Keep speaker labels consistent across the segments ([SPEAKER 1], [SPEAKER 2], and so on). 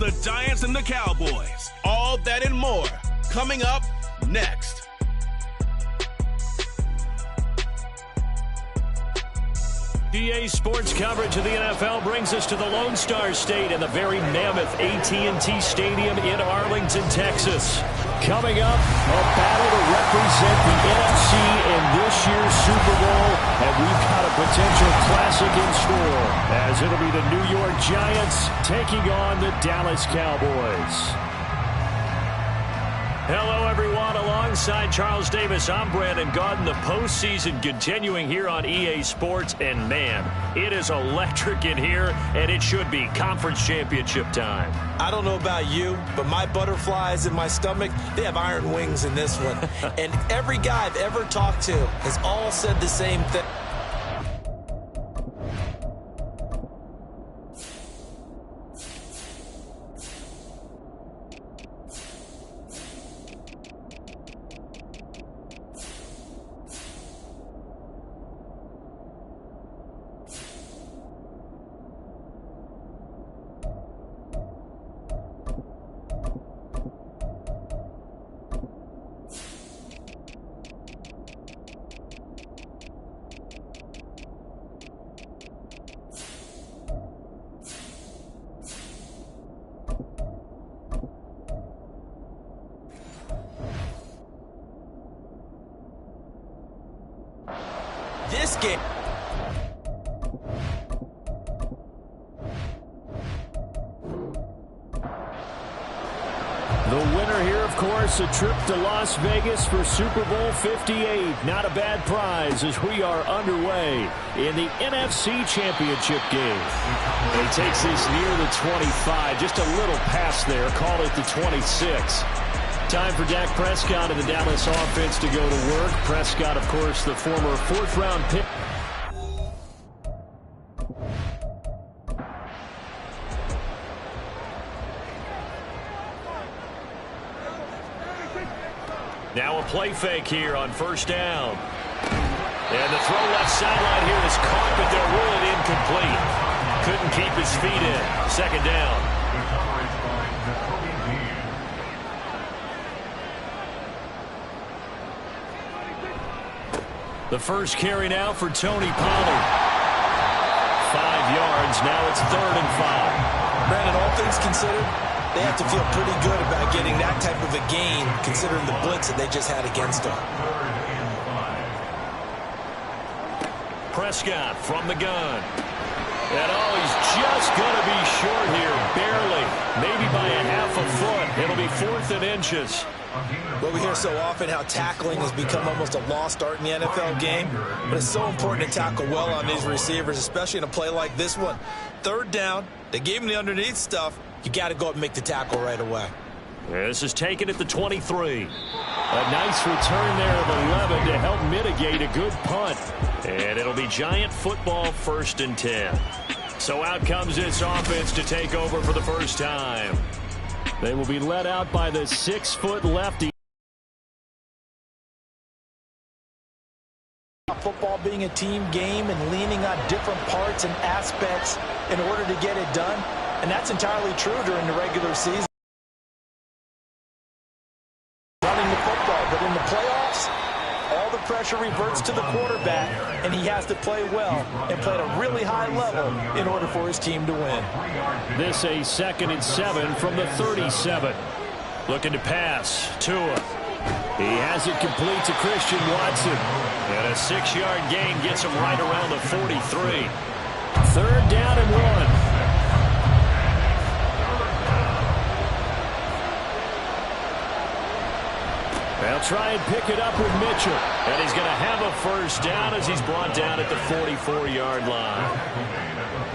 [SPEAKER 1] the Giants and the Cowboys. All that and more coming up next.
[SPEAKER 2] EA Sports coverage of the NFL brings us to the Lone Star State and the very mammoth AT&T Stadium in Arlington, Texas. Coming up, a battle to represent the NFC in this year's Super Bowl, and we've got a potential classic in store, as it'll be the New York Giants taking on the Dallas Cowboys. Hello, everyone. Alongside Charles Davis, I'm Brandon Gaudin. The postseason continuing here on EA Sports, and man, it is electric in here, and it should be conference championship time.
[SPEAKER 3] I don't know about you, but my butterflies in my stomach, they have iron wings in this one. And every guy I've ever talked to has all said the same thing. This game.
[SPEAKER 2] The winner here, of course, a trip to Las Vegas for Super Bowl 58. Not a bad prize as we are underway in the NFC Championship game. He takes this near the 25. Just a little pass there. Call it the 26. Time for Dak Prescott and the Dallas offense to go to work. Prescott, of course, the former fourth-round pick. Now a play fake here on first down. And the throw left sideline here is caught, but they're ruling incomplete. Couldn't keep his feet in. Second down. The first carry now for Tony Pollard. 5 yards. Now it's 3rd and 5.
[SPEAKER 3] Brandon, all things considered, they have to feel pretty good about getting that type of a gain, considering the blitz that they just had against them.
[SPEAKER 2] Prescott from the gun. And he's just going to be short here, barely. Maybe by a half a foot. It'll be 4th and inches.
[SPEAKER 3] Well, we hear so often how tackling has become almost a lost art in the NFL game, but it's so important to tackle well on these receivers, especially in a play like this one. 3rd down, they gave him the underneath stuff. You got to go up and make the tackle right away.
[SPEAKER 2] This is taken at the 23. A nice return there of 11 to help mitigate a good punt. And it'll be Giant football 1st and 10. So out comes this offense to take over for the first time. They will be led out by the 6-foot lefty.
[SPEAKER 3] Football being a team game and leaning on different parts and aspects in order to get it done. And that's entirely true during the regular season. Running the football, but in the playoffs, all the pressure reverts to the quarterback, and he has to play well and play at a really high level in order for his team to win.
[SPEAKER 2] This a 2nd and 7 from the 37. Looking to pass. Tua. He has it complete to Christian Watson. And a 6-yard gain gets him right around the 43. 3rd down and 1. They'll try and pick it up with Mitchell. And he's going to have a first down as he's brought down at the 44-yard line.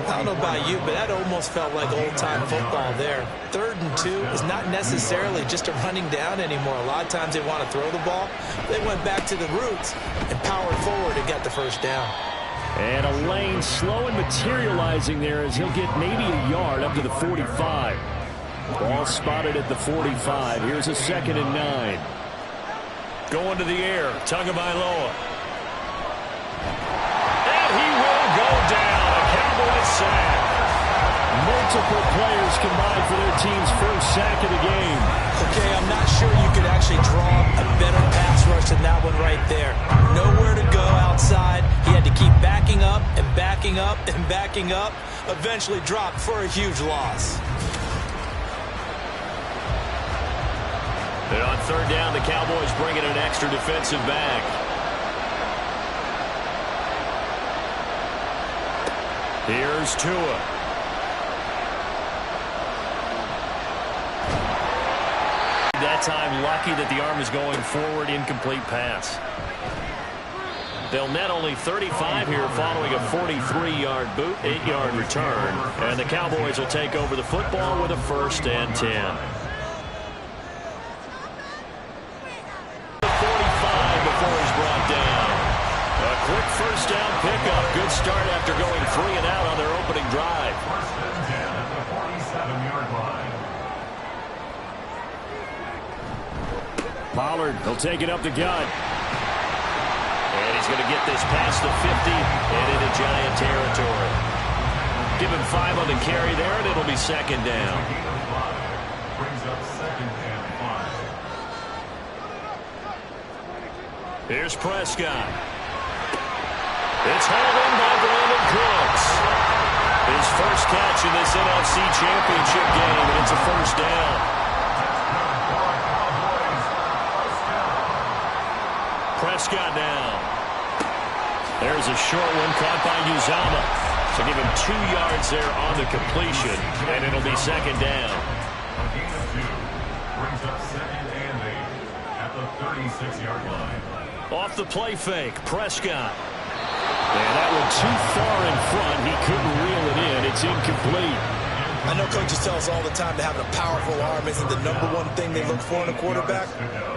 [SPEAKER 3] I don't know about you, but that almost felt like old-time football there. 3rd and 2 is not necessarily just a running down anymore. A lot of times they want to throw the ball. They went back to the roots and powered forward and got the first down.
[SPEAKER 2] And a lane slow and materializing there as he'll get maybe a yard up to the 45. Ball spotted at the 45. Here's a 2nd and 9. Going to the air. Tagovailoa. And he will go down. A Cowboys sack. Multiple players combined for their team's sack of the game.
[SPEAKER 3] Okay, I'm not sure you could actually draw a better pass rush than that one right there. Nowhere to go outside. He had to keep backing up and backing up and backing up. Eventually dropped for a huge loss.
[SPEAKER 2] And on third down, the Cowboys bring in an extra defensive back. Here's Tua. That time lucky that the arm is going forward, incomplete pass. They'll net only 35 here following a 43-yard boot, 8-yard return. And the Cowboys will take over the football with a 1st and 10. 45 before he's brought down. A quick 1st down pickup. Good start after going 3 and out on their opening drive.
[SPEAKER 4] 1st and 10 at the 47-yard line.
[SPEAKER 2] Pollard, he'll take it up the gut. And he's going to get this past the 50 and into Giant territory. Give him 5 on the carry there, and it'll be 2nd down.
[SPEAKER 4] Brings up 2nd and 5.
[SPEAKER 2] Here's Prescott. It's hauled in by Brandon Cooks. His first catch in this NFC Championship game, and it's a 1st down. Prescott now. There's a short one caught by Uzama. So give him 2 yards there on the completion, and it'll be 2nd down.
[SPEAKER 4] A gain of 2 brings up 2nd and 8 at the 36-yard line.
[SPEAKER 2] Off the play fake, Prescott. And that one too far in front. He couldn't reel it in. It's incomplete.
[SPEAKER 3] I know coaches tell us all the time that having a powerful arm isn't the #1 thing they look for in a quarterback.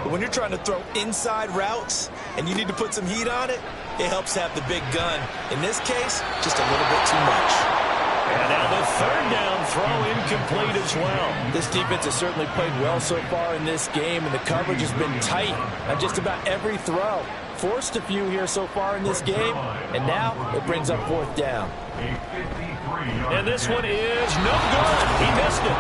[SPEAKER 3] But when you're trying to throw inside routes and you need to put some heat on it, it helps to have the big gun. In this case, just a little bit too much.
[SPEAKER 2] And now the 3rd down throw incomplete as well.
[SPEAKER 3] This defense has certainly played well so far in this game, and the coverage has been tight on just about every throw. Forced a few here so far in this game, and now it brings up 4th down.
[SPEAKER 2] And this one is no good. He missed it.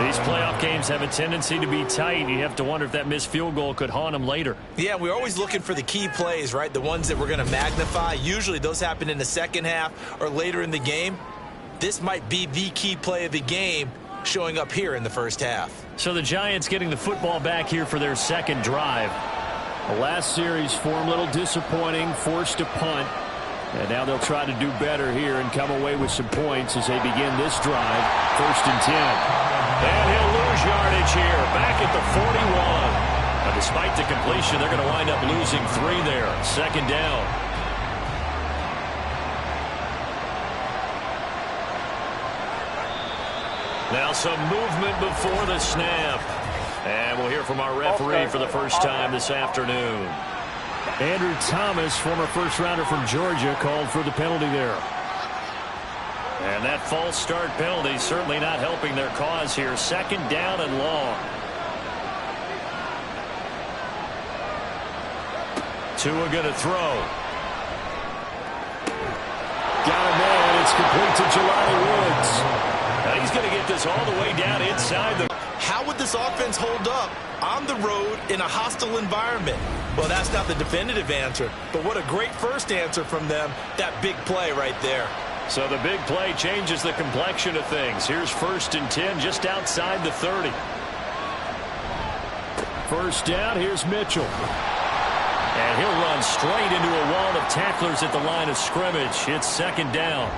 [SPEAKER 2] These playoff games have a tendency to be tight. You have to wonder if that missed field goal could haunt him later.
[SPEAKER 3] Yeah, we're always looking for the key plays, right? The ones that we're going to magnify. Usually those happen in the 2nd half or later in the game. This might be the key play of the game showing up here in the 1st half.
[SPEAKER 2] So the Giants getting the football back here for their 2nd drive. The last series for him, a little disappointing, forced to punt. And now they'll try to do better here and come away with some points as they begin this drive. 1st and 10. And he'll lose yardage here, back at the 41. But despite the completion, they're going to wind up losing 3 there. 2nd down. Now some movement before the snap. And we'll hear from our referee for the first time this afternoon. Andrew Thomas, former first-rounder from Georgia, called for the penalty there. And that false start penalty certainly not helping their cause here. 2nd down and long. Tua going to throw. Got a man. It's complete to Jelani Woods. Now he's going to get this all the way down inside the...
[SPEAKER 3] How would this offense hold up on the road in a hostile environment? Well, that's not the definitive answer, but what a great first answer from them. That big play right there.
[SPEAKER 2] So the big play changes the complexion of things. Here's 1st and 10 just outside the 30. 1st down, here's Mitchell. And he'll run straight into a wall of tacklers at the line of scrimmage. It's 2nd down.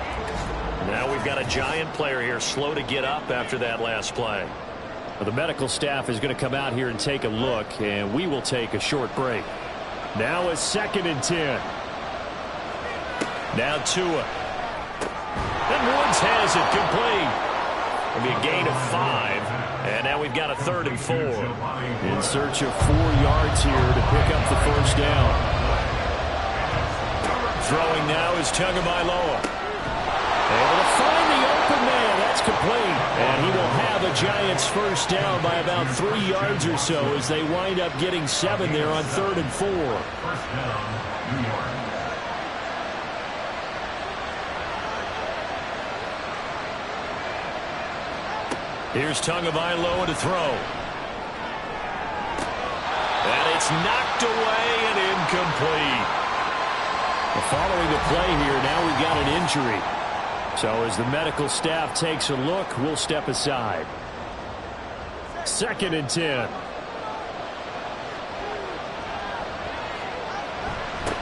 [SPEAKER 2] Now we've got a Giant player here slow to get up after that last play. Well, the medical staff is going to come out here and take a look, and we will take a short break. Now it's 2nd and 10. Now Tua. And Woods has it complete. It'll be a gain of 5. And now we've got a 3rd and 4. In search of 4 yards here to pick up the 1st down. Throwing now is Tagovailoa. Able to find the open man. That's complete. And he will have a Giants 1st down by about 3 yards or so as they wind up getting 7 there on 3rd and 4.
[SPEAKER 4] 1st down, New York.
[SPEAKER 2] Here's Tagovailoa to throw. And it's knocked away and incomplete. Following the play here, now we've got an injury. So as the medical staff takes a look, we'll step aside. 2nd and 10.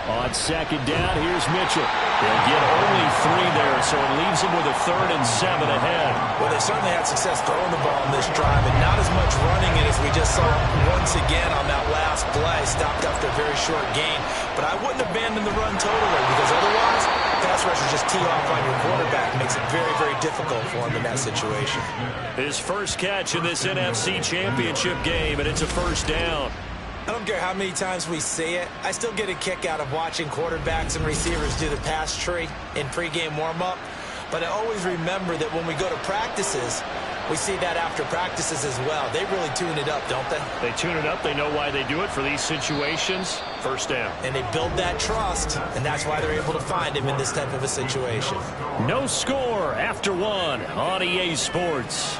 [SPEAKER 2] On 2nd down, here's Mitchell. They'll get only 3 there, so it leaves them with a 3rd and 7 ahead.
[SPEAKER 3] Well, they certainly had success throwing the ball in this drive, and not as much running it as we just saw once again on that last play. Stopped after a very short gain. But I wouldn't abandon the run totally, because otherwise, pass rushers just tee off on your quarterback. Makes it very, very difficult for him in that situation.
[SPEAKER 2] His first catch in this NFC Championship game, and it's a 1st down.
[SPEAKER 3] I don't care how many times we see it. I still get a kick out of watching quarterbacks and receivers do the pass tree in pregame warm-up. But I always remember that when we go to practices, we see that after practices as well. They really tune it up, don't they?
[SPEAKER 2] They tune it up. They know why they do it for these situations. 1st down.
[SPEAKER 3] And they build that trust, and that's why they're able to find him in this type of a situation.
[SPEAKER 2] No score after 1 on EA Sports.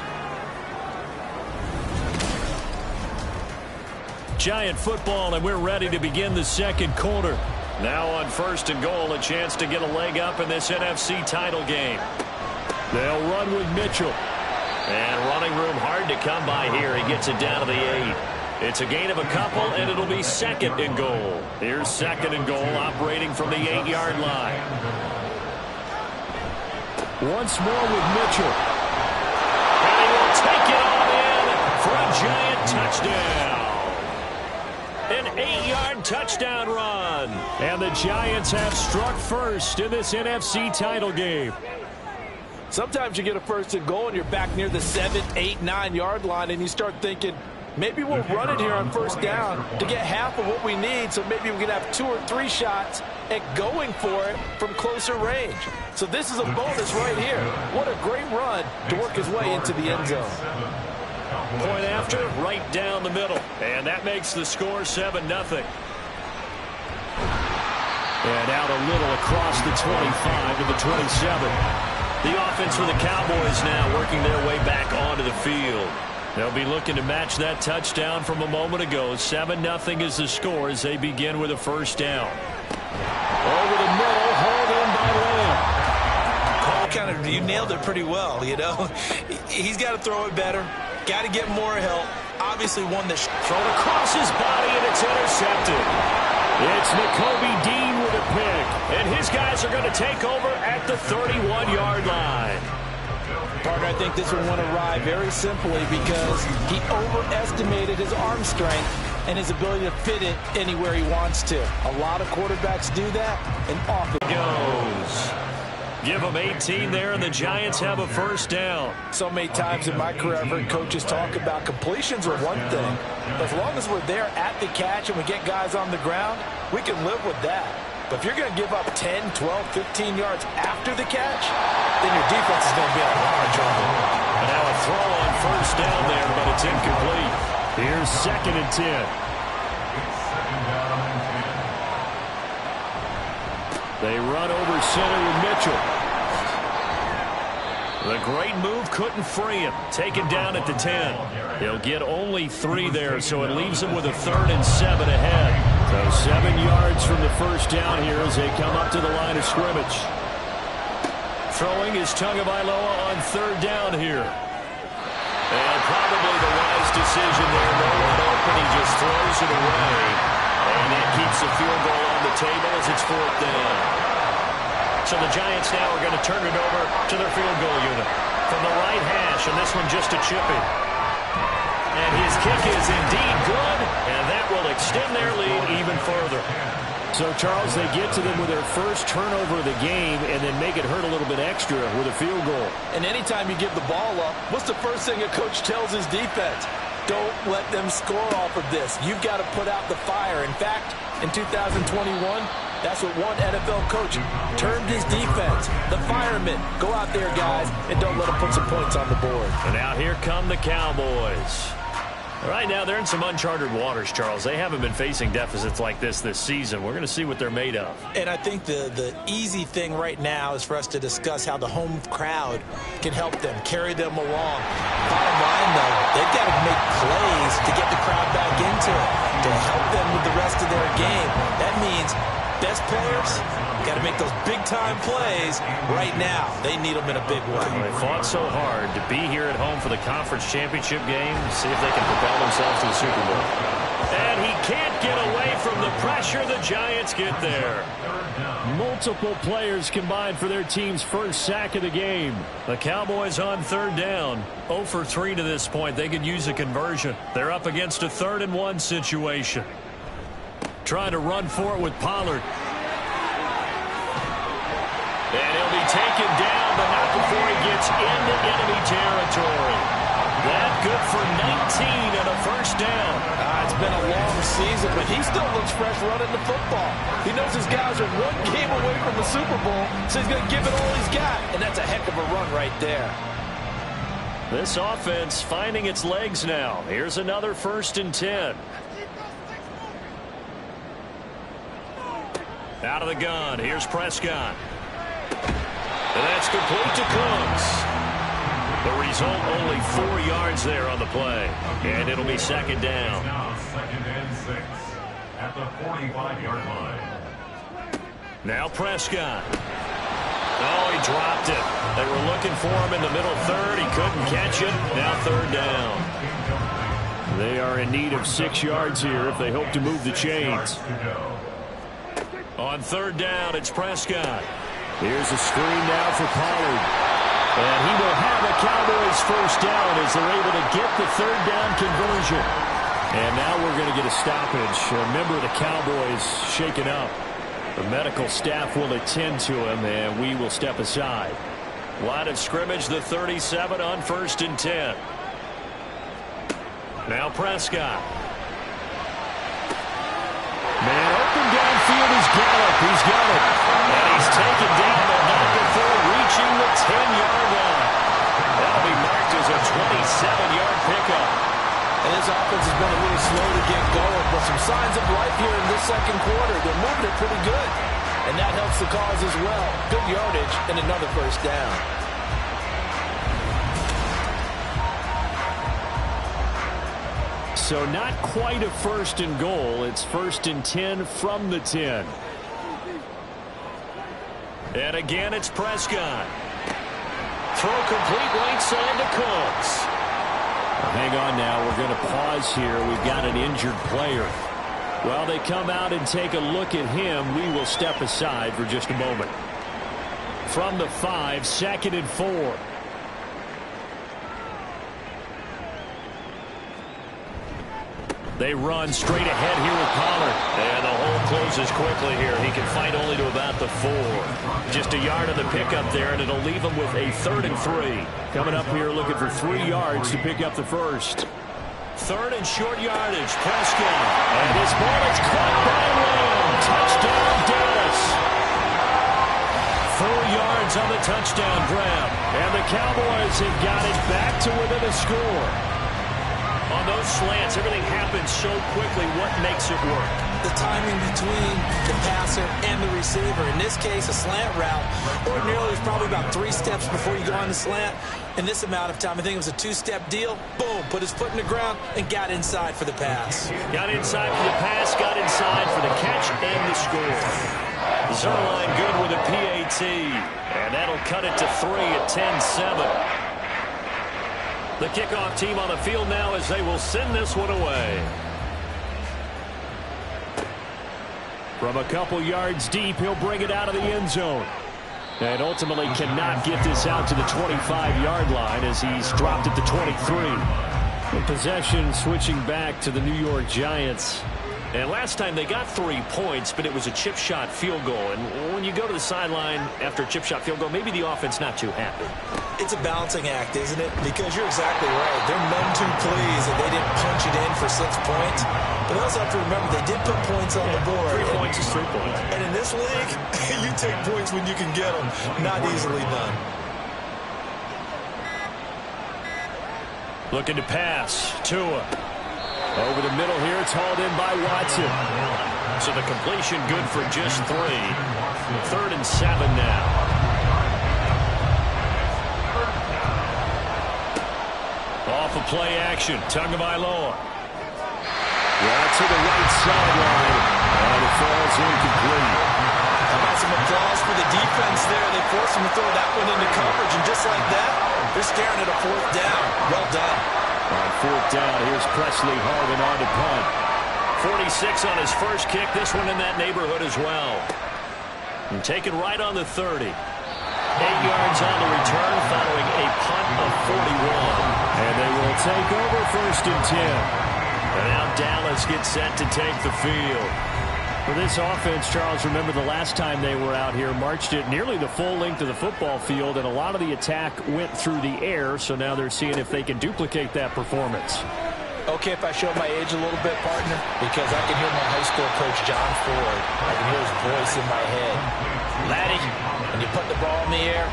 [SPEAKER 2] Giant football, and we're ready to begin the 2nd quarter. Now on 1st and goal, a chance to get a leg up in this NFC title game. They'll run with Mitchell. And running room hard to come by here. He gets it down to the 8. It's a gain of a couple, and it'll be 2nd and goal. Here's 2nd and goal, operating from the 8-yard line. Once more with Mitchell. And he will take it on in for a giant touchdown. An 8-yard touchdown run. And the Giants have struck first in this NFC title game.
[SPEAKER 5] Sometimes you get a 1st and goal and you're back near the 7, 8, 9-yard line and you start thinking, maybe we'll run it here on 1st down to get half of what we need, so maybe we can have 2 or 3 shots at going for it from closer range. So this is a bonus right here. What a great run to work his way into the end zone.
[SPEAKER 2] Point after, right down the middle. And that makes the score 7-0. And out a little across the 25 to the 27. The offense for the Cowboys now working their way back onto the field. They'll be looking to match that touchdown from a moment ago. 7-0 is the score as they begin with a 1st down. Over the middle, hauled in by Lamb.
[SPEAKER 3] You nailed it pretty well, you know. He's got to throw it better. Got to get more help. Obviously one that's
[SPEAKER 2] thrown across his body, and it's intercepted. It's Nakobe Dean with a pick, and his guys are going to take over at the 31-yard line.
[SPEAKER 5] Partner, I think this one went awry very simply because he overestimated his arm strength and his ability to fit it anywhere he wants to. A lot of quarterbacks do that, and off it
[SPEAKER 2] goes. Give them 18 there, and the Giants have a 1st down.
[SPEAKER 5] So many times in my career, I've heard coaches talk about completions are one thing, but as long as we're there at the catch and we get guys on the ground, we can live with that. But if you're going to give up 10, 12, 15 yards after the catch, then your defense is going to be in a lot of trouble.
[SPEAKER 2] And now a throw on 1st down there, but it's incomplete. Here's 2nd and 10. They run over center with Mitchell. The great move couldn't free him. Taken down at the 10. He'll get only 3 there, so it leaves him with a 3rd and 7 ahead. So 7 yards from the 1st down here as they come up to the line of scrimmage. Throwing is Tagovailoa on 3rd down here. And probably the wise decision there. No one open, he just throws it away. And that keeps the field goal on the table as it's 4th down. So the Giants now are going to turn it over to their field goal unit. From the right hash, and this one just a chipping. And his kick is indeed good, and that will extend their lead even further. So, Charles, they get to them with their first turnover of the game and then make it hurt a little bit extra with a field goal.
[SPEAKER 5] And anytime you give the ball up, what's the first thing a coach tells his defense? Don't let them score off of this. You've got to put out the fire. In fact, in 2021, that's what one NFL coach termed his defense. The firemen. Go out there, guys, and don't let them put some points on the board.
[SPEAKER 2] And now here come the Cowboys. Right now, they're in some uncharted waters, Charles. They haven't been facing deficits like this season. We're going to see what they're made of.
[SPEAKER 3] And I think the easy thing right now is for us to discuss how the home crowd can help them, carry them along. Bottom line, though, they've got to make plays to get the crowd back into it, to help them with the rest of their game. That means best players got to make those big-time plays right now. They need them in a big way.
[SPEAKER 2] They fought so hard to be here at home for the conference championship game, see if they can propel themselves to the Super Bowl. And he can't get away from the pressure. The Giants get there. Multiple players combined for their team's first sack of the game. The Cowboys on third down. 0 for 3 to this point. They could use a conversion. They're up against a 3rd and 1 situation. Trying to run for it with Pollard. And he'll be taken down, but not before he gets into enemy territory. That good for 19 and a first down.
[SPEAKER 5] It's been a long season, but he still looks fresh running the football. He knows his guys are one game away from the Super Bowl, so he's going to give it all he's got. And that's a heck of a run right there.
[SPEAKER 2] This offense finding its legs now. Here's another 1st and 10. Out of the gun. Here's Prescott. And that's complete to Cooks. The result, only 4 yards there on the play. And it'll be 2nd down.
[SPEAKER 4] Now 2nd and 6 at the 45-yard line.
[SPEAKER 2] Now Prescott. Oh, he dropped it. They were looking for him in the middle 3rd. He couldn't catch it. Now 3rd down. They are in need of 6 yards here if they hope to move the chains. On 3rd down, it's Prescott. Here's a screen now for Pollard. And he will have a Cowboys first down as they're able to get the 3rd down conversion. And now we're going to get a stoppage. A member of the Cowboys shaken up. The medical staff will attend to him, and we will step aside. Line of scrimmage, the 37 on 1st and 10. Now Prescott. Man open downfield is Gallup. He's got it. And he's taken down, but not before reaching the 10-yard line. That'll be marked as a 27-yard pickup.
[SPEAKER 5] And his offense has been a little slow to get going, but some signs of life here in this 2nd quarter. They're moving it pretty good. And that helps the cause as well. Good yardage and another first down.
[SPEAKER 2] So not quite a 1st and goal. It's 1st and 10 from the 10. And again, it's Prescott. Throw complete right side to Cooks. Hang on now. We're going to pause here. We've got an injured player. While they come out and take a look at him, we will step aside for just a moment. From the 5, 2nd and 4. They run straight ahead here with Pollard. And the hole closes quickly here. He can fight only to about the 4. Just a yard of the pickup there, and it'll leave him with a 3rd and 3. Coming up here looking for 3 yards to pick up the first. 3rd and short yardage. Prescott. And this ball is caught by Lamb. Touchdown, Dallas. 4 yards on the touchdown grab. And the Cowboys have got it back to within a score. On those slants, everything happens so quickly. What makes it work?
[SPEAKER 3] The timing between the passer and the receiver. In this case, a slant route. Ordinarily, it's probably about 3 steps before you go on the slant. In this amount of time, I think it was a 2-step deal. Boom, put his foot in the ground and got inside for the pass.
[SPEAKER 2] Got inside for the pass, got inside for the catch and the score. Zerline good with a PAT. And that'll cut it to 3 at 10-7. The kickoff team on the field now as they will send this one away. From a couple yards deep, he'll bring it out of the end zone. And ultimately cannot get this out to the 25-yard line as he's dropped at the 23. The possession switching back to the New York Giants. And last time they got 3 points, but it was a chip shot field goal. And when you go to the sideline after a chip shot field goal, maybe the offense not too happy.
[SPEAKER 3] It's a balancing act, isn't it? Because you're exactly right. They're none too pleased that they didn't punch it in for 6 points. But they also have to remember they did put points on the board.
[SPEAKER 2] 3 points is 3 points.
[SPEAKER 3] And in this league, you take points when you can get them. Not easily done.
[SPEAKER 2] Looking to pass. Tua. Over the middle here, it's hauled in by Watson. So the completion good for just 3. 3rd and 7 now. Off of play action, Tagovailoa. Right to the right sideline, and it falls incomplete.
[SPEAKER 3] How about some applause for the defense there? They forced him to throw that one into coverage, and just like that, they're staring at a 4th down. Well done.
[SPEAKER 2] On 4th down, here's Presley Harvin on to punt. 46 on his first kick, this one in that neighborhood as well. And taken right on the 30. 8 yards on the return following a punt of 41. And they will take over 1st and 10. And now Dallas gets set to take the field.
[SPEAKER 6] For this offense, Charles, remember the last time they were out here, marched it nearly the full length of the football field, and a lot of the attack went through the air, so now they're seeing if they can duplicate that performance.
[SPEAKER 5] Okay, if I show my age a little bit, partner, because I can hear my high school coach, John Ford. I can hear his voice in my head. Laddie, when you put the ball in the air,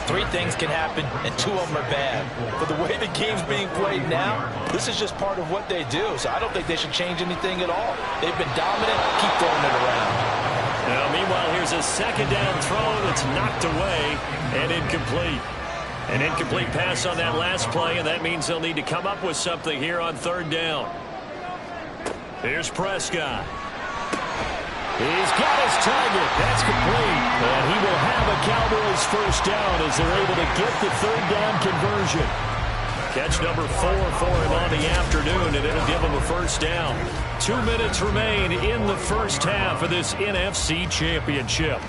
[SPEAKER 5] 3 things can happen, and 2 of them are bad. For the way the game's being played now, this is just part of what they do, so I don't think they should change anything at all. They've been dominant. Keep throwing it around.
[SPEAKER 2] Now, meanwhile, here's a 2nd down throw that's knocked away and incomplete. An incomplete pass on that last play, and that means they'll need to come up with something here on 3rd down. Here's Prescott. He's got his target. That's complete. And he will have a Cowboys 1st down as they're able to get the 3rd down conversion. Catch number 4 for him on the afternoon, and it'll give him a 1st down. 2 minutes remain in the first half of this NFC Championship.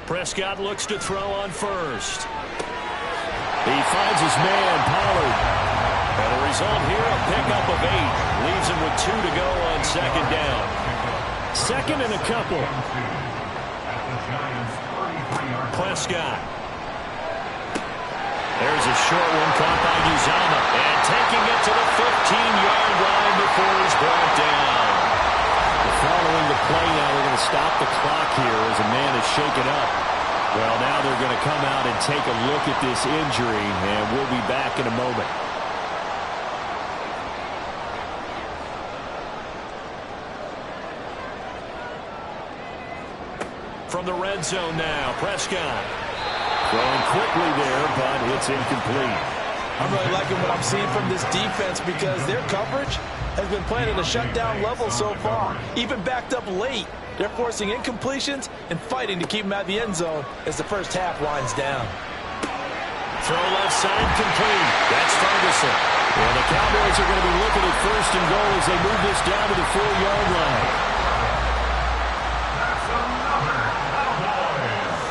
[SPEAKER 2] Prescott looks to throw on 1st. He finds his man, Pollard. And the result here, a pickup of 8. Leaves him with 2 to go on 2nd down. 2nd and a couple. Prescott. There's a short one caught by Uzama. And taking it to the 15-yard line before he's brought down.
[SPEAKER 6] Following the play now, they're going to stop the clock here as a man is shaken up. Well, now they're going to come out and take a look at this injury, and we'll be back in a moment.
[SPEAKER 2] From the red zone now, Prescott.
[SPEAKER 6] Throwing quickly there, but it's incomplete.
[SPEAKER 3] I'm really liking what I'm seeing from this defense because their coverage has been playing at a shutdown level so far. Even backed up late, they're forcing incompletions and fighting to keep them out of the end zone as the first half winds down.
[SPEAKER 2] Throw left side complete. That's Ferguson.
[SPEAKER 6] Well, the Cowboys are going to be looking at 1st and goal as they move this down to the 4-yard line.
[SPEAKER 4] That's another Cowboys.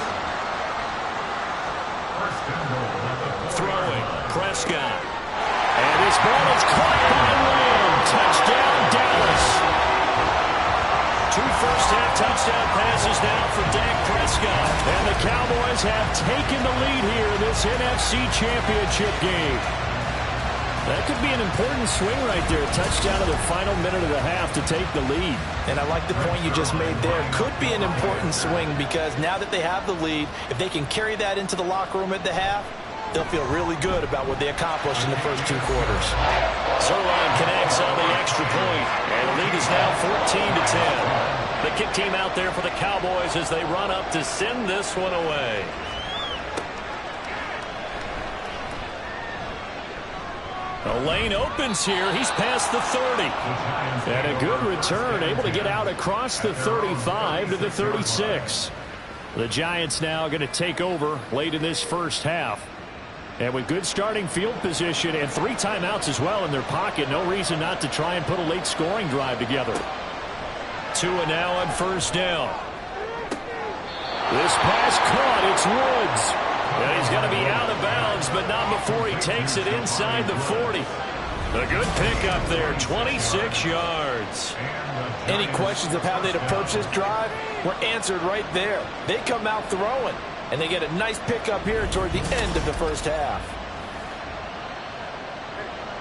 [SPEAKER 4] 1st and goal at the 4.
[SPEAKER 2] Throwing, Prescott.
[SPEAKER 6] And this ball is caught by Lamb. Touchdown, Dallas.
[SPEAKER 2] 2 first-half touchdown passes now for Dak Prescott.
[SPEAKER 6] And the Cowboys have taken the lead here in this NFC Championship game. That could be an important swing right there. Touchdown in the final minute of the half to take the lead.
[SPEAKER 3] And I like the point you just made there. Could be an important swing because now that they have the lead, if they can carry that into the locker room at the half, they'll feel really good about what they accomplished in the first 2 quarters.
[SPEAKER 2] Zerline connects on the extra point, and the lead is now 14-10. The kick team out there for the Cowboys as they run up to send this one away. The lane opens here. He's past the 30.
[SPEAKER 6] And a good return, able to get out across the 35 to the 36. The Giants now going to take over late in this first half. And with good starting field position and 3 timeouts as well in their pocket, no reason not to try and put a late scoring drive together.
[SPEAKER 2] Tua now on 1st down.
[SPEAKER 6] This pass caught. It's Woods.
[SPEAKER 2] And he's going to be out of bounds, but not before he takes it inside the 40. A good pickup there, 26 yards.
[SPEAKER 3] Any questions of how they'd approach this drive were answered right there. They come out throwing, and they get a nice pickup here toward the end of the first half.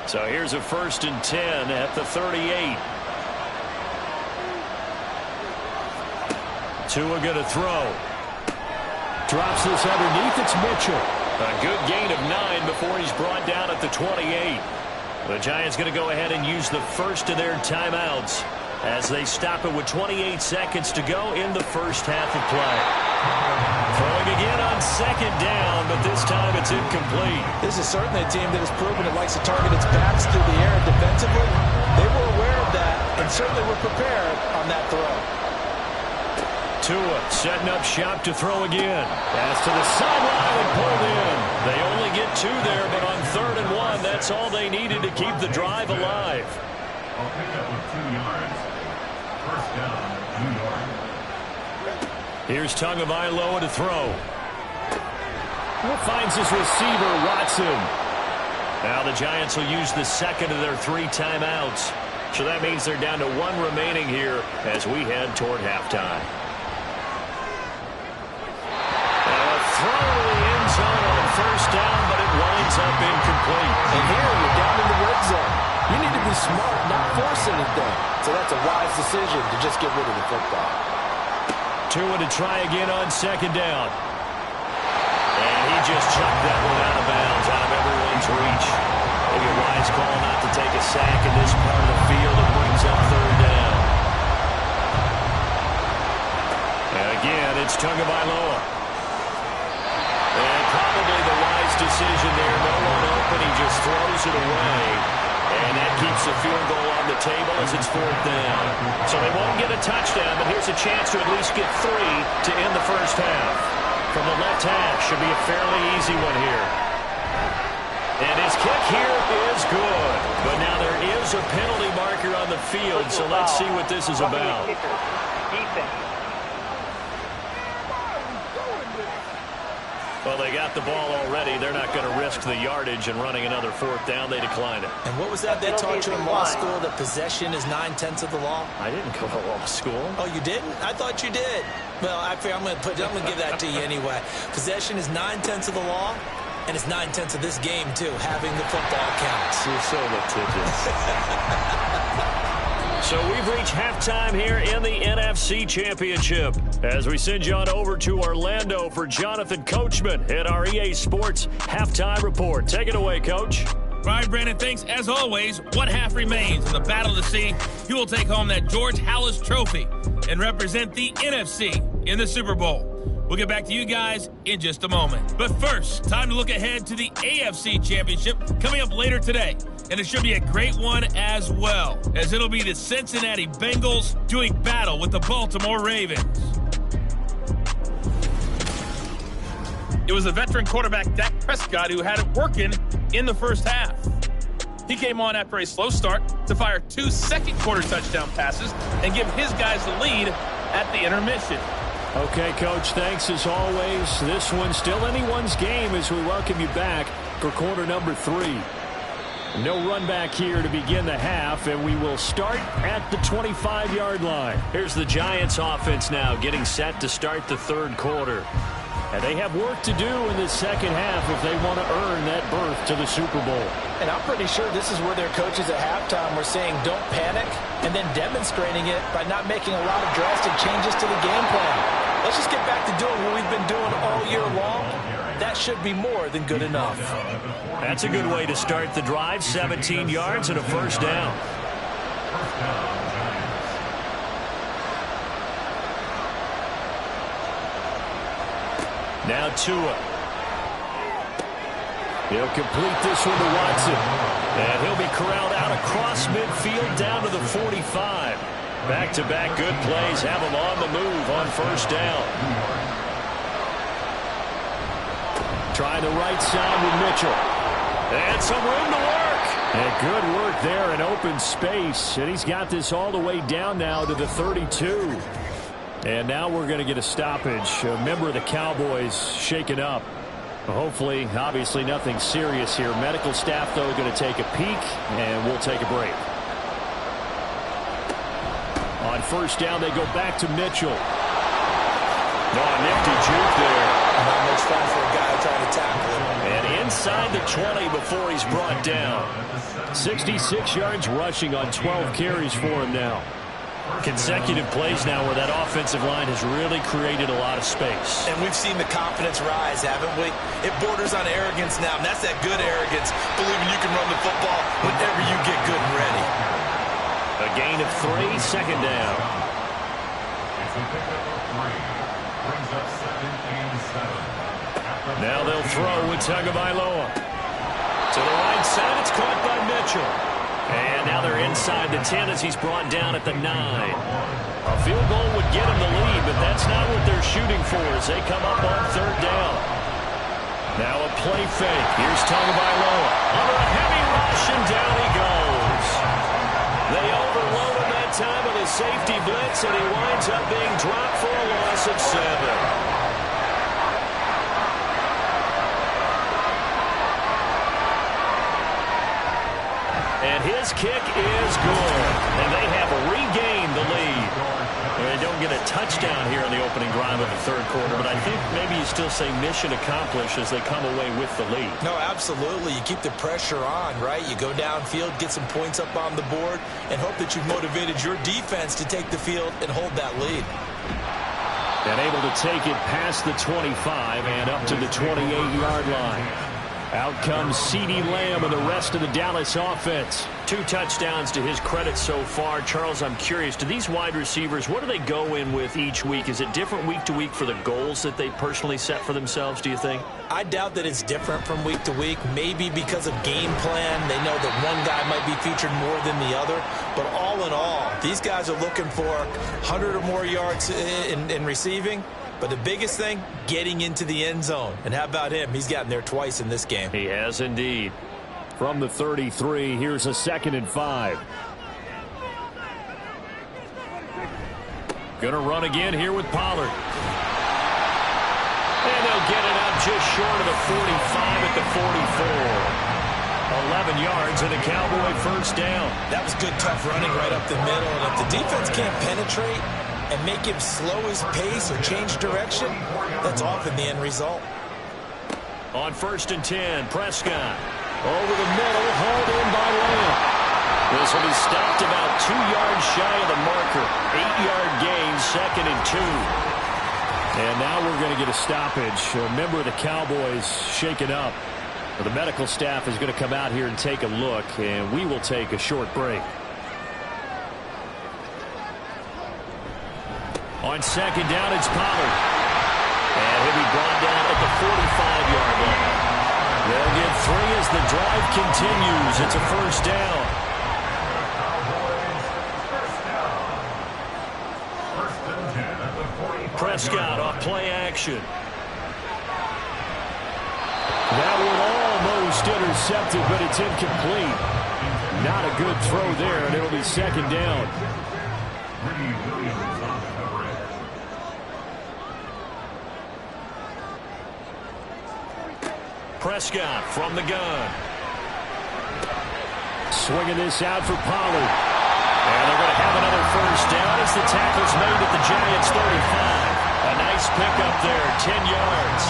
[SPEAKER 2] So here's a 1st and 10 at the 38. Tua going to throw.
[SPEAKER 6] Drops this underneath. It's Mitchell. A good gain of 9 before he's brought down at the 28. The Giants going to go ahead and use the first of their timeouts as they stop it with 28 seconds to go in the first half of play. Throwing again on second down, but this time it's incomplete.
[SPEAKER 3] This is certainly a team that has proven it likes to target its backs through the air and defensively. They were aware of that and certainly were prepared on that throw.
[SPEAKER 6] Tua setting up shop to throw again. Pass to the sideline and pulled in. They only get 2 there, but on 3rd and 1, that's all they needed to keep the drive alive.
[SPEAKER 4] I'll pick up with 2 yards. First down, New York.
[SPEAKER 6] Here's Tagovailoa to throw. Finds his receiver, Watson. Now the Giants will use the second of their 3 timeouts. So that means they're down to 1 remaining here as we head toward halftime. Throw to the end zone on first down, but it winds up incomplete.
[SPEAKER 3] And here you're down in the red zone. You need to be smart, not force anything. So that's a wise decision to just get rid of the football.
[SPEAKER 6] Tua to try again on second down. And he just chucked that one out of bounds, out of everyone's reach. Maybe a wise call not to take a sack in this part of the field. It brings up 3rd down. And again, it's Tagovailoa. And probably the wise decision there. No one open. He just throws it away. And that keeps the field goal on the table as it's 4th down. So they won't get a touchdown, but here's a chance to at least get 3 to end the first half. From the left half, should be a fairly easy one here. And his kick here is good. But now there is a penalty marker on the field, so let's see what this is about. Well, they got the ball already. They're not going to risk the yardage and running another 4th down. They declined it.
[SPEAKER 3] And what was that they taught you in law school, that possession is 9/10 of the law?
[SPEAKER 6] I didn't go to law school.
[SPEAKER 3] Oh, you didn't? I thought you did. Well, I figure I'm going to give that to you anyway. Possession is 9/10 of the law, and it's 9/10 of this game, too. Having the football counts.
[SPEAKER 6] You're so litigious. So we've reached halftime here in the NFC Championship as we send you on over to Orlando for Jonathan Coachman at our EA Sports Halftime Report. Take it away, Coach.
[SPEAKER 7] All right, Brandon, thanks. As always, one half remains in the battle to see who will take home that George Halas Trophy and represent the NFC in the Super Bowl. We'll get back to you guys in just a moment. But first, time to look ahead to the AFC Championship coming up later today. And it should be a great one as well, as it'll be the Cincinnati Bengals doing battle with the Baltimore Ravens. It was the veteran quarterback Dak Prescott who had it working in the first half. He came on after a slow start to fire 2 second-quarter touchdown passes and give his guys the lead at the intermission.
[SPEAKER 6] Okay, Coach, thanks as always. This one's still anyone's game as we welcome you back for quarter number 3. No run back here to begin the half, and we will start at the 25-yard line. Here's the Giants offense now getting set to start the 3rd quarter. And they have work to do in the second half if they want to earn that berth to the Super Bowl.
[SPEAKER 3] And I'm pretty sure this is where their coaches at halftime were saying don't panic, and then demonstrating it by not making a lot of drastic changes to the game plan. Let's just get back to doing what we've been doing all year long. That should be more than good enough.
[SPEAKER 6] That's a good way to start the drive. 17 yards and a first down. Now Tua. He'll complete this one to Watson. And he'll be corralled out across midfield down to the 45. Back-to-back good plays have him on the move on first down. Try the right side with Mitchell. And some room to work. And good work there in open space. And he's got this all the way down now to the 32. And now we're going to get a stoppage. A member of the Cowboys shaken up. Hopefully, obviously nothing serious here. Medical staff, though, going to take a peek, and we'll take a break. On first down, they go back to Mitchell. Nifty juke there.
[SPEAKER 3] Not much fun for a guy trying to tackle him.
[SPEAKER 6] And inside the 20 before he's brought down. 66 yards rushing on 12 carries for him now. Consecutive plays now where that offensive line has really created a lot of space.
[SPEAKER 3] And we've seen the confidence rise, haven't we? It borders on arrogance now, and that's that good arrogance, believing you can run the football whenever you get good and ready.
[SPEAKER 6] A gain of 3, second down.
[SPEAKER 4] It's a pickup of 3. Brings up 2nd and 7.
[SPEAKER 6] Now they'll throw with Tagovailoa. To the right side, it's caught by Mitchell. And now they're inside the 10 as he's brought down at the 9. A field goal would get him the lead, but that's not what they're shooting for as they come up on 3rd down. Now a play fake. Here's Tagovailoa. Under a heavy rush, and down he goes. They overload him that time with a safety blitz, and he winds up being dropped for a loss of 7. And his kick is good. And they have regained the lead. They don't get a touchdown here on the opening drive of the 3rd quarter, but I think maybe you still say mission accomplished as they come away with the lead.
[SPEAKER 3] No, absolutely. You keep the pressure on, right? You go downfield, get some points up on the board, and hope that you've motivated your defense to take the field and hold that lead.
[SPEAKER 6] And able to take it past the 25 and up to the 28-yard line. Out comes CeeDee Lamb and the rest of the Dallas offense. 2 touchdowns to his credit so far. Charles, I'm curious, do these wide receivers, what do they go in with each week? Is it different week to week for the goals that they personally set for themselves, do you think?
[SPEAKER 3] I doubt that it's different from week to week, maybe because of game plan. They know that one guy might be featured more than the other. But all in all, these guys are looking for 100 or more yards in receiving. But the biggest thing, getting into the end zone. And how about him? He's gotten there twice in this game.
[SPEAKER 6] He has indeed. From the 33, here's a 2nd and 5. Gonna run again here with Pollard. And they'll get it up just short of the 45 at the 44. 11 yards and a Cowboy 1st down.
[SPEAKER 3] That was good, tough running right up the middle. And if the defense can't penetrate and make him slow his pace or change direction, that's often the end result.
[SPEAKER 6] On 1st and 10, Prescott. Over the middle, hauled in by Lamb. This will be stopped about 2 yards shy of the marker. 8-yard gain, 2nd and 2. And now we're going to get a stoppage. A member of the Cowboys shaken up. The medical staff is going to come out here and take a look, and we will take a short break. On 2nd down, it's Pollard. And he'll be brought down at the 45-yard line. They'll get 3 as the drive continues. It's a 1st down. Prescott off play action. That one almost intercepted, but it's incomplete. Not a good throw there, and it'll be 2nd down. Prescott from the gun. Swinging this out for Pollard. And they're going to have another 1st down as the tackle's made at the Giants' 35. A nice pickup there, 10 yards.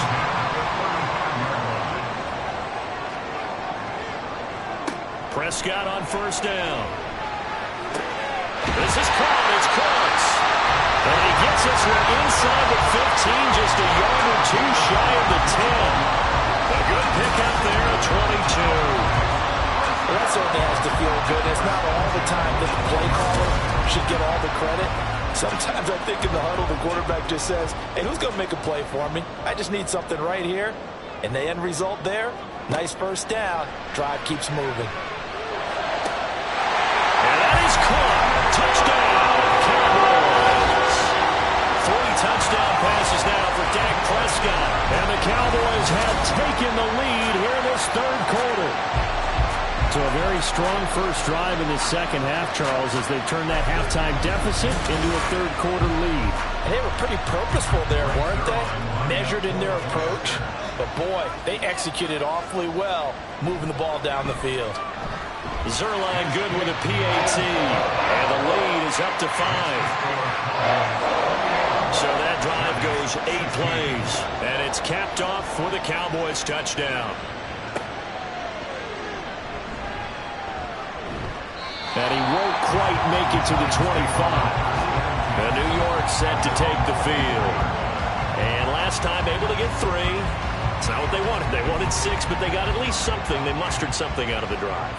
[SPEAKER 6] Prescott on 1st down. This is caught. It's Cooks. And he gets us inside the 15, just a yard or 2 shy of the 10. A good pickup there at 22.
[SPEAKER 5] Well, that certainly has to feel good. It's not all the time that the play caller should get all the credit. Sometimes I think in the huddle, the quarterback just says, hey, who's going to make a play for me? I just need something right here. And the end result there, nice 1st down. Drive keeps moving.
[SPEAKER 6] And that is caught. Touchdown, Cowboys. 3 touchdown passes now for Dak Prescott. And the Cowboys have taken the lead here in this 3rd quarter. So a very strong first drive in the 2nd half, Charles, as they turn that halftime deficit into a 3rd quarter lead.
[SPEAKER 5] And they were pretty purposeful there, weren't they? Measured in their approach. But boy, they executed awfully well, moving the ball down the field.
[SPEAKER 6] Zerline good with a PAT. And the lead is up to 5. So that drive goes 8 plays. And it's capped off for the Cowboys touchdown. And he won't quite make it to the 25. And New York set to take the field. And last time able to get 3. It's not what they wanted. They wanted 6, but they got at least something. They mustered something out of the drive.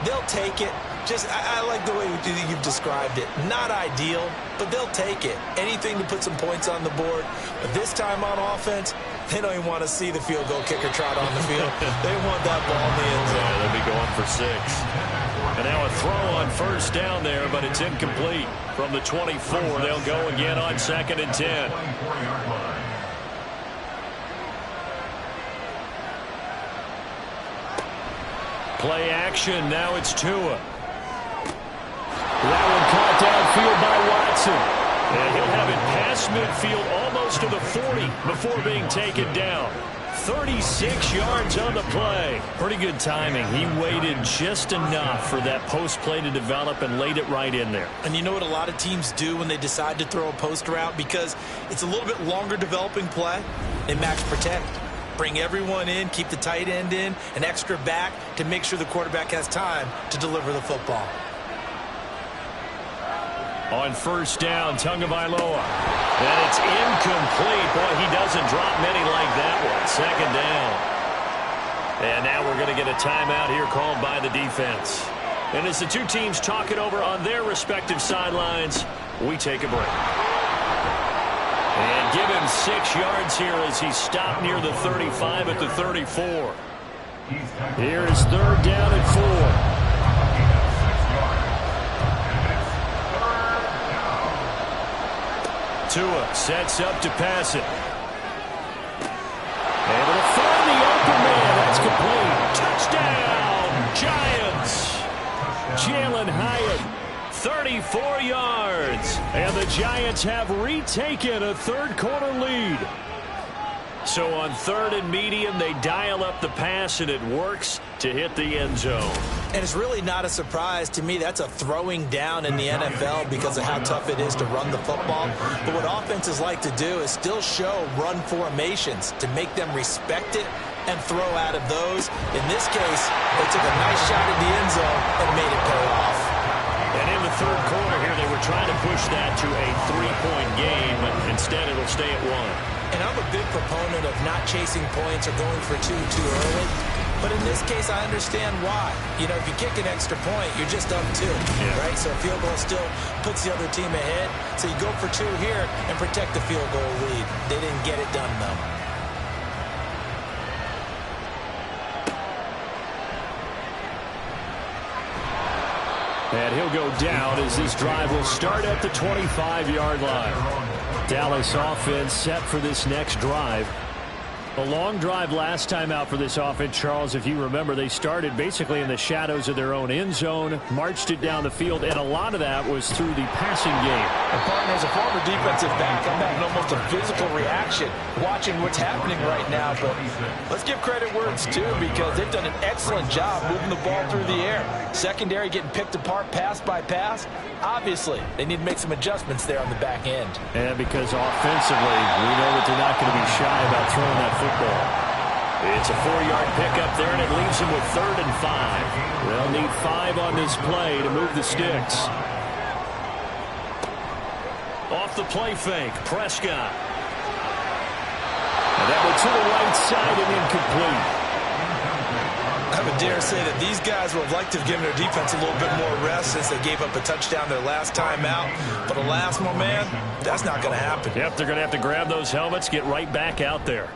[SPEAKER 3] They'll take it. I like the way you've described it. Not ideal, but they'll take it. Anything to put some points on the board. But this time on offense, they don't even want to see the field goal kicker trot on the field. They want that ball in the end zone.
[SPEAKER 6] Yeah, they'll be going for 6. And now a throw on first down there, but it's incomplete. From the 24, they'll go again on 2nd and 10. Play action. Now it's Tua. That one caught downfield by Watson. And he'll have it past midfield almost to the 40 before being taken down. 36 yards on the play. Pretty good timing. He waited just enough for that post play to develop and laid it right in there.
[SPEAKER 3] And you know what a lot of teams do when they decide to throw a post route? Because it's a little bit longer developing play. They max protect. Bring everyone in, keep the tight end in, an extra back to make sure the quarterback has time to deliver the football.
[SPEAKER 6] On first down, Tagovailoa. And it's incomplete. Boy, he doesn't drop many like that one. 2nd down. And now we're going to get a timeout here called by the defense. And as the two teams talk it over on their respective sidelines, we take a break. And give him 6 yards here as he stopped near the 35 at the 34. Here is 3rd down and 4. Tua sets up to pass it. Able to find the open man. That's complete. Touchdown, Giants. Jalen Hyatt, 34 yards. And the Giants have retaken a 3rd quarter lead. So on 3rd and medium, they dial up the pass, and it works to hit the end zone.
[SPEAKER 3] And it's really not a surprise to me. That's a throwing down in the NFL because of how tough it is to run the football. But what offenses like to do is still show run formations to make them respect it and throw out of those. In this case, they took a nice shot at the end zone and made it pay off.
[SPEAKER 6] And in the 3rd quarter here, they were trying to push that to a 3-point game. Instead, it'll stay at 1.
[SPEAKER 3] And I'm a big proponent of not chasing points or going for 2 too early. But in this case, I understand why. You know, if you kick an extra point, you're just up 2, right? So a field goal still puts the other team ahead. So you go for 2 here and protect the field goal lead. They didn't get it done, though.
[SPEAKER 6] And he'll go down as this drive will start at the 25-yard line. Dallas offense set for this next drive. A long drive last time out for this offense, Charles. If you remember, they started basically in the shadows of their own end zone, marched it down the field, and a lot of that was through the passing game.
[SPEAKER 5] And partner, as a former defensive back, I'm having almost a physical reaction watching what's happening right now. But let's give credit where it's due because they've done an excellent job moving the ball through the air. Secondary getting picked apart pass by pass. Obviously, they need to make some adjustments there on the back end.
[SPEAKER 6] And because offensively, we know that they're not going to be shy about throwing that football. It's a 4-yard pickup there, and it leaves them with 3rd and 5. They'll need 5 on this play to move the sticks. Off the play fake, Prescott. And that one to the right side and incomplete.
[SPEAKER 3] I would dare say that these guys would have liked to have given their defense a little bit more rest since they gave up a touchdown their last time out. But alas, my man, that's not going to happen.
[SPEAKER 6] Yep, they're going to have to grab those helmets, get right back out there.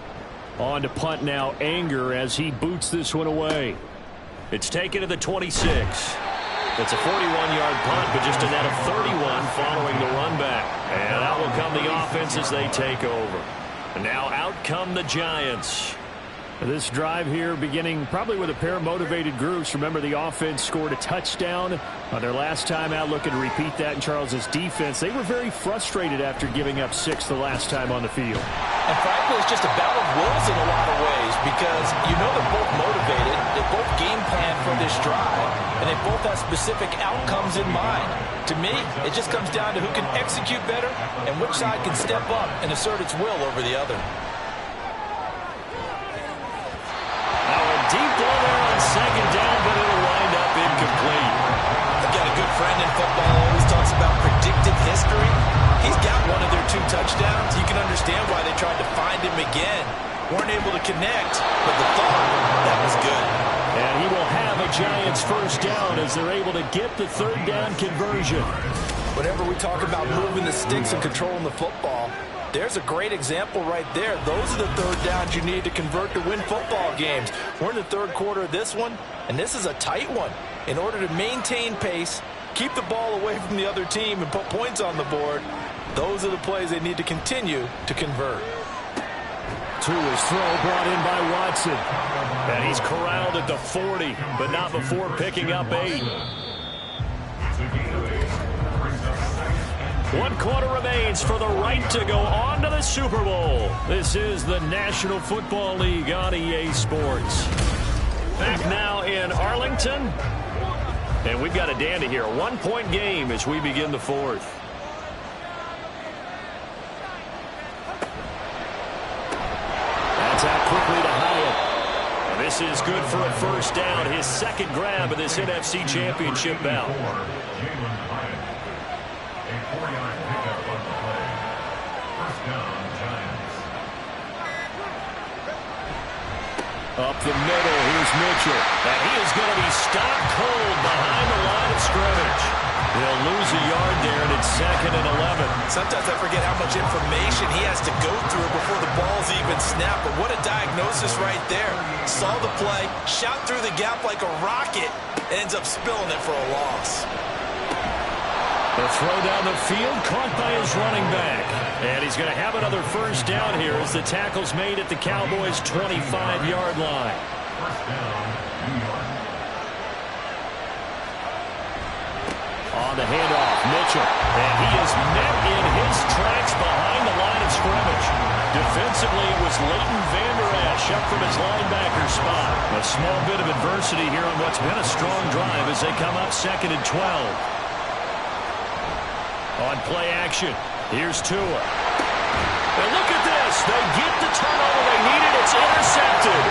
[SPEAKER 6] On to punt now, Anger, as he boots this one away. It's taken to the 26. It's a 41-yard punt, but just a net of 31 following the run back. And out will come the offense as they take over. And now out come the Giants. This drive here beginning probably with a pair of motivated groups. Remember, the offense scored a touchdown on their last time out. Looking to repeat that in Charles's defense. They were very frustrated after giving up 6 the last time on the field.
[SPEAKER 5] And frankly, it's just a battle of wills in a lot of ways because you know they're both motivated. They both game plan for this drive, and they both have specific outcomes in mind. To me, it just comes down to who can execute better and which side can step up and assert its will over the other.
[SPEAKER 6] Deep ball there on 2nd down, but it'll wind up incomplete.
[SPEAKER 3] I've got a good friend in football who always talks about predictive history. He He's got one of their 2 touchdowns. You can understand why they tried to find him again. Weren't able to connect, but the thought, that was good.
[SPEAKER 6] And he will have a Giants first down as they're able to get the 3rd down conversion.
[SPEAKER 5] Whenever we talk about moving the sticks and controlling the football, there's a great example right there. Those are the 3rd downs you need to convert to win football games. We're in the 3rd quarter of this one, and this is a tight one. In order to maintain pace, keep the ball away from the other team, and put points on the board, those are the plays they need to continue to convert.
[SPEAKER 6] To his throw, brought in by Watson. And he's corralled at the 40, but not before picking up 8. 1 quarter remains for the right to go on to the Super Bowl. This is the National Football League on EA Sports. Back now in Arlington. And we've got a dandy here. A 1-point game as we begin the 4th. That's out quickly to Hyatt. And this is good for a first down. His 2nd grab of this NFC Championship bout. Up the middle, here's Mitchell. And he is going to be stopped cold behind the line of scrimmage. He'll lose a yard there, and it's 2nd and 11.
[SPEAKER 3] Sometimes I forget how much information he has to go through before the ball's even snapped. But what a diagnosis right there. Saw the play, shot through the gap like a rocket, ends up spilling it for a loss.
[SPEAKER 6] The throw down the field, caught by his running back. And he's going to have another first down here as the tackle's made at the Cowboys' 25-yard line. On the handoff, Mitchell. And he is met in his tracks behind the line of scrimmage. Defensively, it was Leighton Vander Esch up from his linebacker spot. A small bit of adversity here on what's been a strong drive as they come up 2nd and 12. On play action, here's Tua. And look at this. They get the turnover they needed. It's intercepted.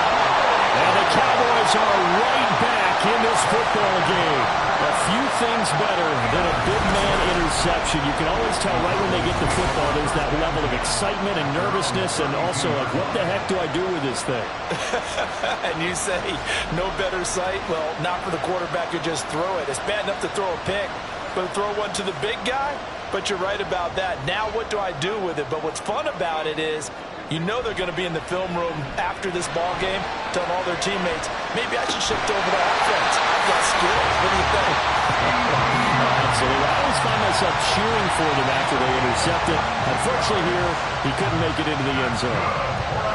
[SPEAKER 6] And the Cowboys are right back in this football game. A few things better than a big man interception. You can always tell right when they get the football, there's that level of excitement and nervousness, and also like, what the heck do I do with this thing?
[SPEAKER 5] And you say, no better sight? Well, not for the quarterback who just throw it. It's bad enough to throw a pick, but to throw one to the big guy? But you're right about that. Now what do I do with it? But what's fun about it is you know they're going to be in the film room after this ball game telling all their teammates, maybe I should shift over to offense. I've got skills. What do you think?
[SPEAKER 6] Absolutely. I always find myself cheering for them after they intercept it. Unfortunately here, he couldn't make it into the end zone.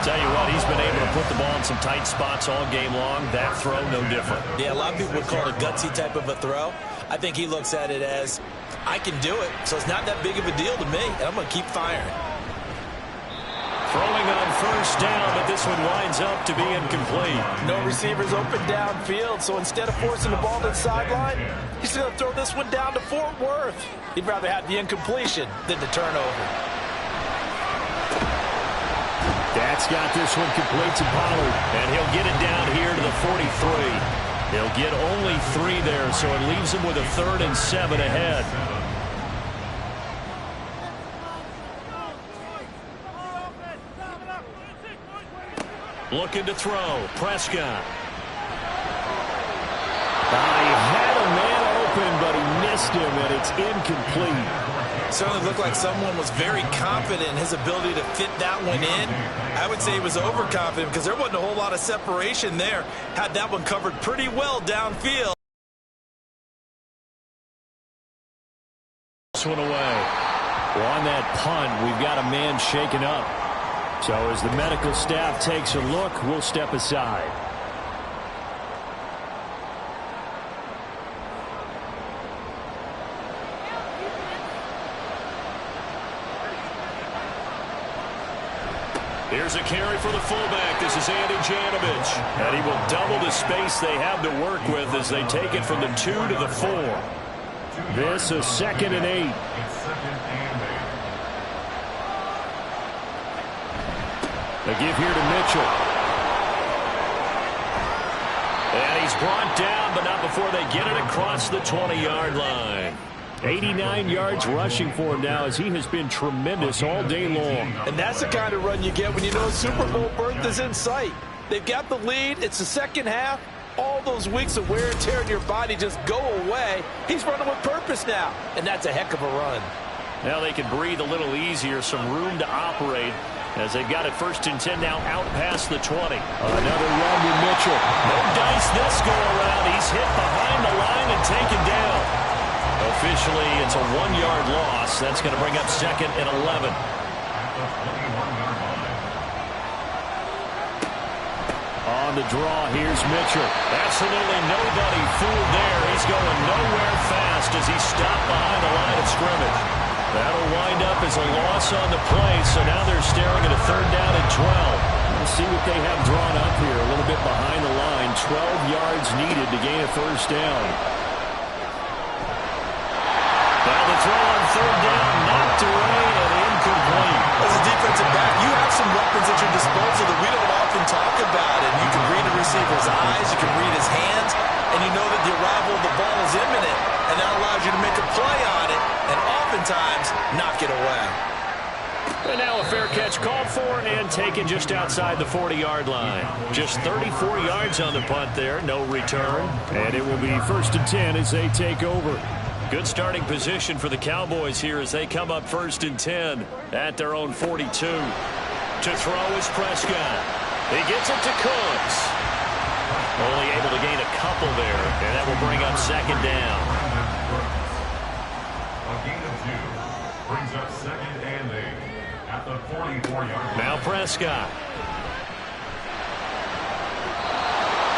[SPEAKER 6] Tell you what, he's been able to put the ball in some tight spots all game long. That throw, no different.
[SPEAKER 3] Yeah, a lot of people would call it a gutsy type of a throw. I think he looks at it as, I can do it, so it's not that big of a deal to me, and I'm going to keep firing.
[SPEAKER 6] Throwing on first down, but this one winds up to be incomplete.
[SPEAKER 5] No receivers open downfield, so instead of forcing the ball to the sideline, he's going to throw this one down to Fort Worth. He'd rather have the incompletion than the turnover.
[SPEAKER 6] That's got this one complete to Pollard, and he'll get it down here to the 43. He'll get only 3 there, so it leaves him with a 3rd and 7 ahead. Looking to throw. Prescott. He had a man open, but he missed him, and it's incomplete.
[SPEAKER 3] Certainly looked like someone was very confident in his ability to fit that one in. I would say he was overconfident because there wasn't a whole lot of separation there. Had that one covered pretty well downfield.
[SPEAKER 6] This one away. Well, on that punt, we've got a man shaken up. So as the medical staff takes a look, we'll step aside. Here's a carry for the fullback. This is Andy Janovich. And he will double the space they have to work with as they take it from the 2 to the 4. This is 2nd and 8. A give here to Mitchell. And he's brought down, but not before they get it across the 20-yard line. 89 yards rushing for him now, as he has been tremendous all day long.
[SPEAKER 5] And that's the kind of run you get when you know Super Bowl berth is in sight. They've got the lead. It's the second half. All those weeks of wear and tear in your body just go away. He's running with purpose now, and that's a heck of a run.
[SPEAKER 6] Now they can breathe a little easier, some room to operate, as they've got it 1st and 10 now out past the 20. Another run with Mitchell. No dice this go around. He's hit behind the line and taken down. Officially, it's a 1-yard loss. That's going to bring up 2nd and 11. On the draw, here's Mitchell. Absolutely nobody fooled there. He's going nowhere fast as he's stopped behind the line of scrimmage. That'll wind up as a loss on the play, so now they're staring at a 3rd down and 12. We'll see what they have drawn up here, a little bit behind the line. 12 yards needed to gain a 1st down. Now the throw on 3rd down, knocked away and incomplete.
[SPEAKER 3] As a defensive back, you have some weapons at your disposal that we don't often talk about. And you can read a receiver's eyes, you can read his hands, and you know that the arrival of the ball is imminent. And that allows you to make a play on it and oftentimes knock it away.
[SPEAKER 6] And now a fair catch called for and taken just outside the 40-yard line. Just 34 yards on the punt there, no return. And it will be 1st and 10 as they take over. Good starting position for the Cowboys here as they come up 1st and 10 at their own 42. To throw is Prescott. He gets it to Cooks. Only able to gain a couple there, and that will bring up 2nd down.
[SPEAKER 4] A gain of 2 brings up 2nd and 8 at the 44-yard line.
[SPEAKER 6] Now Prescott.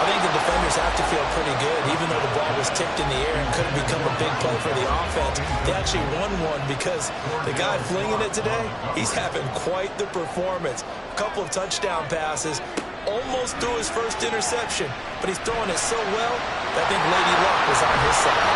[SPEAKER 3] I think the defenders have to feel pretty good, even though the ball was tipped in the air and could have become a big play for the offense. They actually won one because the guy flinging it today, he's having quite the performance. A couple of touchdown passes, almost threw his 1st interception, but he's throwing it so well that I think Lady Luck was on his side.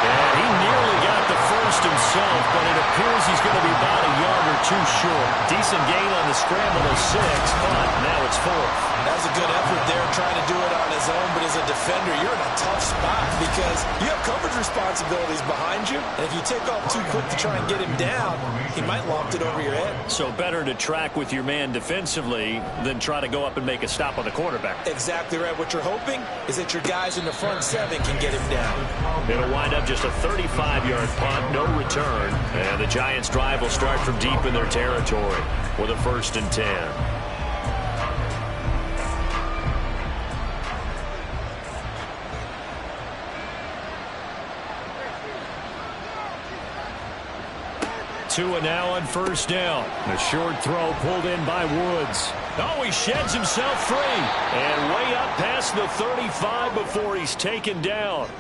[SPEAKER 6] And he nearly got the 1st himself, but it appears he's going to be about a yard or 2 short. Decent gain on the scramble of 6, but now it's 4th.
[SPEAKER 3] That was a good effort there, trying to do it on his own, but as a defender, you're in a tough spot because you have coverage responsibilities behind you, and if you take off too quick to try and get him down, he might loft it over your head.
[SPEAKER 6] So better to track with your man defensively than try to go up and make a stop on the quarterback.
[SPEAKER 3] Exactly right. What you're hoping is that your guys in the front 7 can get him down.
[SPEAKER 6] It'll wind up just a 35-yard punt, no return, and the Giants' drive will start from deep in their territory with a 1st and 10. Tua now on 1st down. A short throw pulled in by Woods. Oh, he sheds himself free. And way up past the 35 before he's taken down.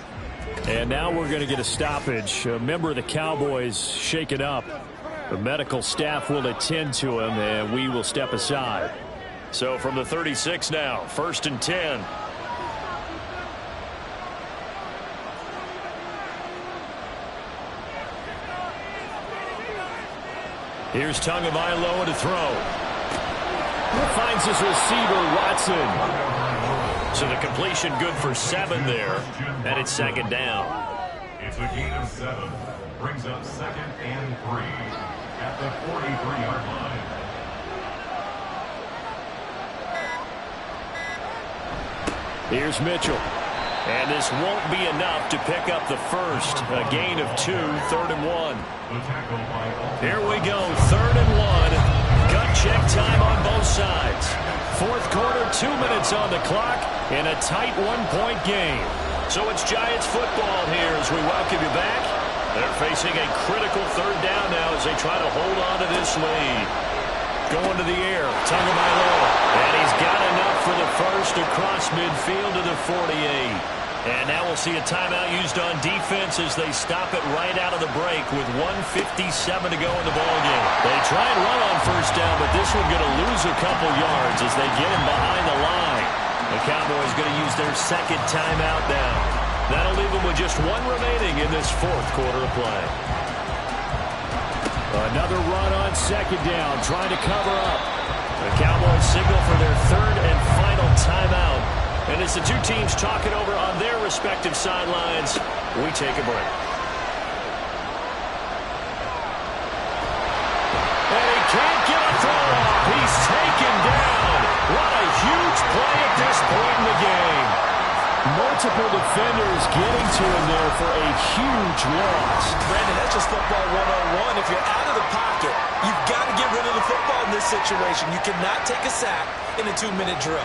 [SPEAKER 6] And now we're going to get a stoppage. A member of the Cowboys shaken up. The medical staff will attend to him, and we will step aside. So from the 36 now, 1st and 10. Here's Tagovailoa to throw. Finds his receiver, Watson. So the completion good for 7 there. And it's 2nd down.
[SPEAKER 4] It's a gain of 7. Brings up 2nd and 3 at the 43-yard line.
[SPEAKER 6] Here's Mitchell. And this won't be enough to pick up the 1st. A gain of 2, 3rd and 1. Here we go, 3rd and 1. Gut check time on both sides. 4th quarter, 2 minutes on the clock in a tight 1-point game. So it's Giants football here as we welcome you back. They're facing a critical 3rd down now as they try to hold on to this lead. Going to the air, Tagovailoa. And he's got enough for the 1st across midfield to the 48. And now we'll see a timeout used on defense as they stop it right out of the break with 1:57 to go in the ballgame. They try and run on 1st down, but this one's going to lose a couple yards as they get him behind the line. The Cowboys going to use their 2nd timeout now. That'll leave them with just 1 remaining in this 4th quarter of play. Another run on 2nd down, trying to cover up. The Cowboys signal for their 3rd and final timeout. And as the two teams talk it over on their respective sidelines, we take a break. Multiple defenders getting to him there for a huge loss.
[SPEAKER 3] Brandon, that's just football 101. If you're out of the pocket, you've got to get rid of the football in this situation. You cannot take a sack in a 2-minute drill.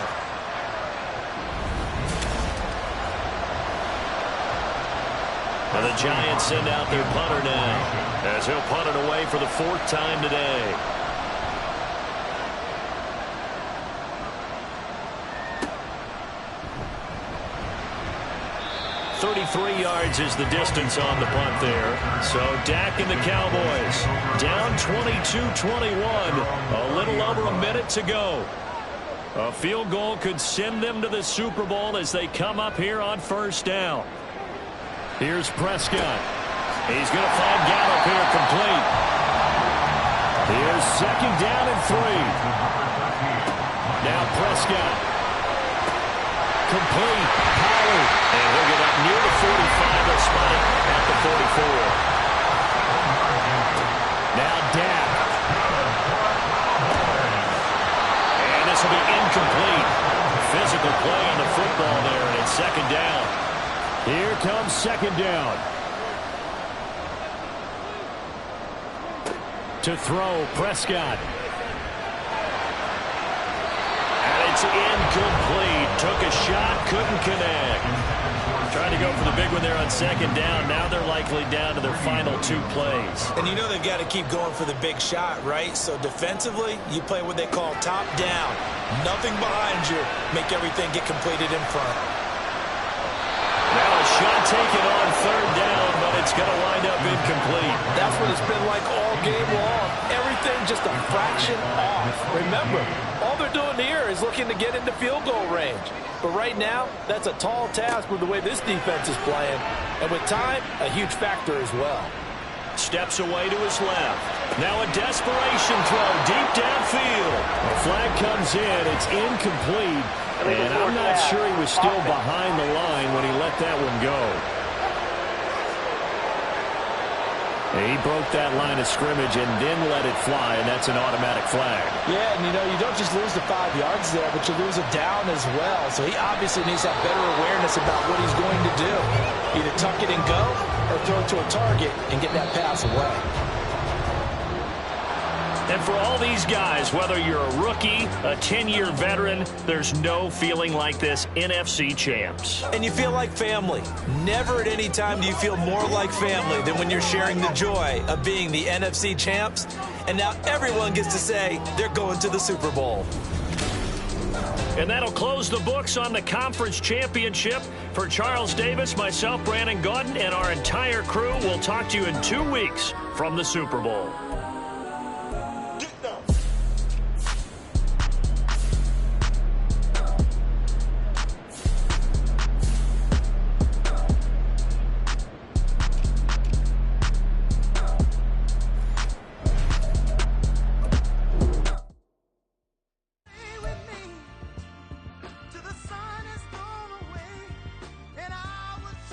[SPEAKER 6] And the Giants send out their punter now, as he'll punt it away for the 4th time today. .33 yards is the distance on the punt there. So Dak and the Cowboys down 22-21. A little over a minute to go. A field goal could send them to the Super Bowl as they come up here on 1st down. Here's Prescott. He's going to find Gallup here complete. Here's 2nd down and 3. Now Prescott. Complete. Pollard. And he'll get up near the 45. They'll spot it at the 44. Now Dak. And this will be incomplete. Physical play on the football there, and it's 2nd down. Here comes 2nd down. To throw, Prescott. And it's incomplete. Took a shot, couldn't connect. Trying to go for the big one there on 2nd down. Now they're likely down to their final 2 plays.
[SPEAKER 3] And you know they've got to keep going for the big shot, right? So defensively, you play what they call top down. Nothing behind you. Make everything get completed in front.
[SPEAKER 6] Now a shot taken on 3rd down, but it's going to wind up incomplete.
[SPEAKER 5] That's what it's been like all game long. Everything just a fraction off. Remember, all they're doing here is looking to get into field goal range. But right now, that's a tall task with the way this defense is playing. And with time, a huge factor as well.
[SPEAKER 6] Steps away to his left. Now a desperation throw deep downfield. The flag comes in. It's incomplete. And I'm not sure he was still behind the line when he let that one go. He broke that line of scrimmage and then let it fly, and that's an automatic flag.
[SPEAKER 5] Yeah, and you don't just lose the 5 yards there, but you lose a down as well. So he obviously needs to have better awareness about what he's going to do. Either tuck it and go or throw it to a target and get that pass away.
[SPEAKER 6] And for all these guys, whether you're a rookie, a 10-year veteran, there's no feeling like this NFC champs.
[SPEAKER 3] And you feel like family. Never at any time do you feel more like family than when you're sharing the joy of being the NFC champs. And now everyone gets to say they're going to the Super Bowl.
[SPEAKER 6] And that'll close the books on the conference championship. For Charles Davis, myself, Brandon Gaudin, and our entire crew, we'll talk to you in 2 weeks from the Super Bowl.